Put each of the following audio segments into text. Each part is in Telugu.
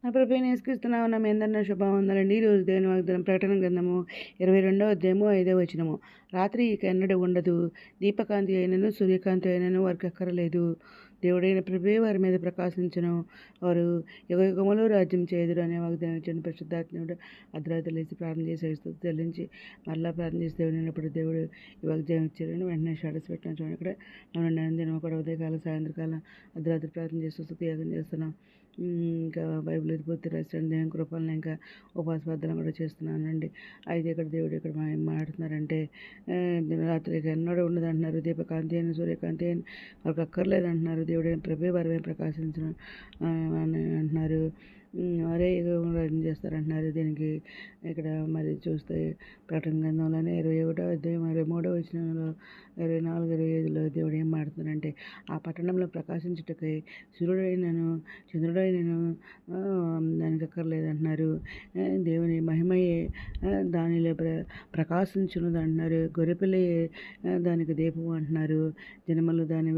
నా ప్రభువైన యేసుక్రీస్తునామమున మీ అందరిని శుభవందనాలండి. ఈరోజు దేవుని వాగ్దానం ప్రకటన గ్రంథము 22వ అధ్యాయము 5వ వచనము. రాత్రి ఇక ఎన్నడూ ఉండదు, దీపకాంతి అయినను సూర్యకాంతి అయినను వారికి అక్కరలేదు. దేవుడైన ప్రభువే వారి మీద ప్రకాశించును, వారు యుగయుగములు రాజ్యం చేయుదురు అనే వాగ్దానం ఇచ్చిన పరిశుద్ధాత్ముడు అర్ధరాత్రి లేచి ప్రార్థన చేసి స్తుతి చెల్లించి మరలా ప్రార్థన చేసి దేవుడు దేవుడు ఈ వాగ్దానం ఇచ్చారని వెంటనే స్టేటస్ పెట్టిన చూడండి. ఇక్కడ మనం దినం కూడా ఉదయకాలం సాయంత్రకాలం అర్ధరాత్రి ప్రార్థన చేస్తూ స్తుతి యాగం చేస్తున్నాం. ఇంకా బైబిల్ పూర్తి రాసిన దేవుని కృపలను ఇంకా ఉపవాస ప్రార్థన కూడా చేస్తున్నానండి. అయితే ఇక్కడ దేవుడు ఇక్కడ మాట్లాడుతున్నారంటే రాత్రికి ఎన్నడూ ఉండదు అంటున్నారు. దీపకాంతి అయిన సూర్యకాంతి అయిన వారికి అక్కర్లేదు అంటున్నారు. దేవుడైన ప్రభే వారి ప్రకాశించిన అని అంటున్నారు. వారే రాజ్యం చేస్తారంటున్నారు. దీనికి ఇక్కడ మరి చూస్తే ప్రకటన గ్రంథంలోనే 21వ అధ్యాయం 23వ వచనంలో 24, 25లో దేవుడు ఏం మాట్లాడుతున్నారంటే ఆ పట్టణంలో ప్రకాశించుటకై సూర్యుడైనను చంద్రుడైనను దానికి అక్కర్లేదంటున్నారు. దేవుని మహిమయే దానిలో ప్రకాశించున్నది అంటున్నారు. గొర్రెపిల్లయే దానికి దీపము అంటున్నారు. జనములు దాని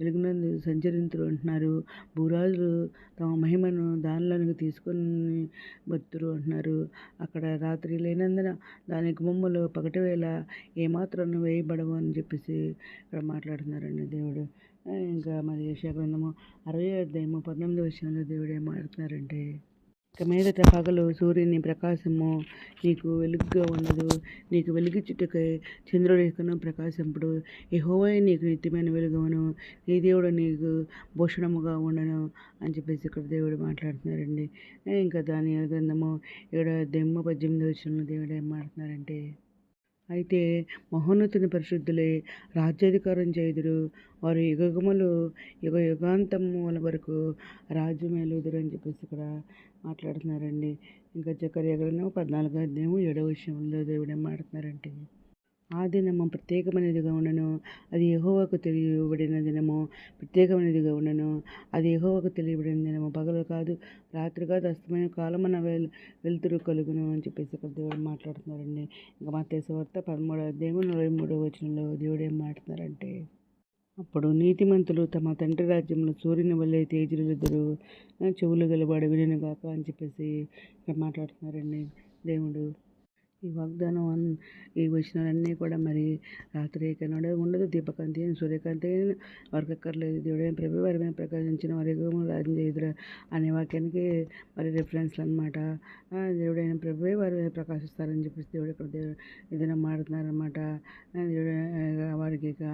వెలుగునందు సంచరింతురు అంటున్నారు. భూరాజులు తమ మహిమను దానిలోనికి తీసుకొని బతురు అంటున్నారు. అక్కడ రాత్రి లేనందున దాని గుమ్మములు పగటి వేళ ఏమాత్రం వేయబడవు అని చెప్పేసి ఇక్కడ మాట్లాడుతున్నారండి దేవుడు. ఇంకా మరి యెషయా గ్రంథము 60వ అధ్యాయము 19వ వచనంలో దేవుడు ఏం మాట్లాడుతున్నారంటే ఇక మీదట పగలు సూర్యుని ప్రకాశము నీకు వెలుగుగా ఉండదు, నీకు వెలుగిచ్చుటకై చంద్రుడికను ప్రకాశింపుడు. యెహోవాయే నీకు నిత్యమైన వెలుగును, నీ దేవుడు నీకు భూషణముగా ఉండను అని చెప్పేసి ఇక్కడ దేవుడు మాట్లాడుతున్నారండి. ఇంకా దానియేలు గ్రంథము 7వ అధ్యాయము 18వ వచనంలో దేవుడు ఏం మాట్లాడుతున్నారంటే అయితే మహోన్నతుని పరిశుద్ధులై రాజ్యాధికారం చేయుదురు, వారు యుగ యుగాంతముల వరకు రాజ్యం ఏలుదురు అని చెప్పేసి ఇక్కడ మాట్లాడుతున్నారండి. ఇంకా జకర్యా గ్రంథం 14వ అధ్యాయము 7వ వచనంలో దేవుడు ఏం మాట్లాడుతున్నారంటే ఆ దినము ప్రత్యేకమైనదిగా ఉండను, అది యెహోవాకు తెలియబడిన దినము ప్రత్యేకమైనదిగా ఉండను. అది యెహోవాకు తెలియబడిన దినము పగలు కాదు, రాత్రి కాదు, అస్తమయ కాలమున వెలుతురు కలుగును అని చెప్పేసి ఇక్కడ దేవుడు మాట్లాడుతున్నారండి. ఇంకా మత్తయి సువార్త 13వ అధ్యాయము 43వ వచనంలో దేవుడు ఏం మాట్లాడుతున్నారంటే అప్పుడు నీతిమంతులు తమ తండ్రి రాజ్యంలో సూర్యుని వల్లే తేజరిల్లుదురు, చెవులు గలవాడు వినును గాక అని చెప్పేసి ఇక్కడ మాట్లాడుతున్నారండి దేవుడు. ఈ వాగ్దానం ఈ వచనాలన్నీ కూడా మరి రాత్రి కన్నడ ఉండదు, దీపకాంతి అయిన సూర్యకాంతి అయిన వారికి అక్కర్లేదు. దేవుడైన ప్రభు వారి మీద ప్రకాశించిన వారి రాజ్యం చేయుదురు అనే వాక్యానికి మరి రిఫరెన్స్లు అనమాట. దేవుడైన ప్రభువే వారి మీద ప్రకాశిస్తారని చెప్పేసి దేవుడు ఇక్కడ ఏదైనా మాడుతున్నారనమాట. దేవుడు వారికి ఇక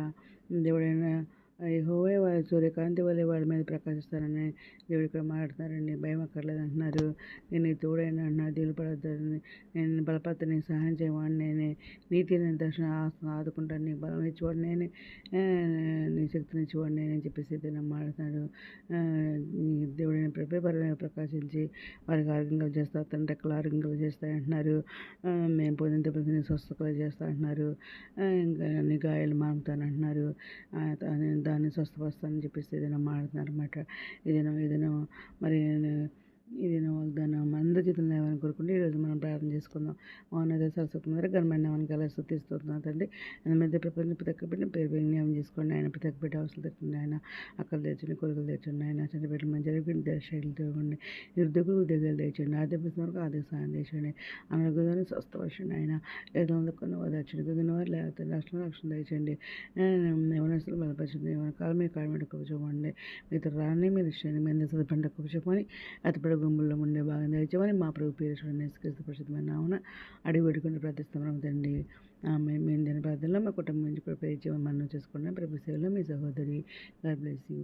దేవుడైన యెహోవా వారి సూర్యకాంతి వల్లే వాళ్ళ మీద ప్రకాశిస్తారని దేవుడు ఇక్కడ మాట్లాడుతున్నారండి. భయం అక్కర్లేదు అంటున్నారు. నేను తోడైన అంటున్నారు. దేవుడు పడతారని నేను బలపడతా, నీకు సహాయం చేయవాడిని నేనే, నీతి నేను దర్శనం ఆదుకుంటాను, నీకు బలం ఇచ్చేవాడు నేనే, నీ శక్తిని ఇచ్చేవాడు నేనే అని చెప్పేసి నేను మాట్లాడుతున్నాడు. దేవుడైన ప్రభే వారి ప్రకాశించి వారికి ఆరోగ్యంగా చేస్తారు, తన రెక్కలు ఆరోగ్యంగా చేస్తాయి అంటున్నారు. మేము పొందిన దెబ్బకి స్వస్థతలు చేస్తా అంటున్నారు. ఇంకా అన్ని గాయాలు మానుతాను అంటున్నారు. దాన్ని స్వస్థపరుస్తానని చెప్పేసి ఏదైనా మాట్లాడుతున్నారు అనమాట. ఏదైనా మరి ఇదేనా వాగ్దానం అందరి జీతం లేవని కోరుకుంటే ఈరోజు మనం ప్రార్థన చేసుకుందాం. మౌనత సరస్వతి ద్వారా ఘనమైన మనకి స్థుతిస్తున్నాం తండ్రి. మధ్య ప్రపంచం ప్రతి ఒక్క బిడ్డ పేరు విజ్ఞానం చేసుకోండి ఆయన. ప్రతి ఒక్క బిడ్డ అవసరం తెచ్చండి ఆయన. అక్కలు తెచ్చండి, కొడుకులు తెచ్చండి ఆయన. చిన్న బిడ్డలు మంచి జరిగి శైలి తిరగండి. నిరుద్యోగులు ఉద్యోగాలు తెచ్చండి. ఆర్థిక వరకు ఆర్థిక సహాయం తెచ్చండి. అనారోగ్యాన్ని స్వస్థపరచండి ఆయన. ఏదైనా ఓదార్చండి. గగిన వారు లేకపోతే రాష్ట్రంలో రక్షణ తెచ్చండి. యవనస్తులు బలపరచండి. కాలం మీద కాలం మీద కూర్చోమండి. మీతో రాని మీరు ఇష్టండి. మీద చదువుపంట కూర్చోమని అతపడ గుంపుల్లో ఉండే భాగం తెచ్చామని మా ప్రభు పేరు క్రీస్తు పరిశుద్ధమైన నామమున అడిగి పెట్టుకుని ప్రార్థిస్తున్నాం తండ్రి. మేము దీని ప్రార్థనలో మా కుటుంబం నుంచి కూడా ప్రేర్ చేయమని మనం చేసుకున్నాం. ప్రభు సేవలో మీ సహోదరి. God bless you.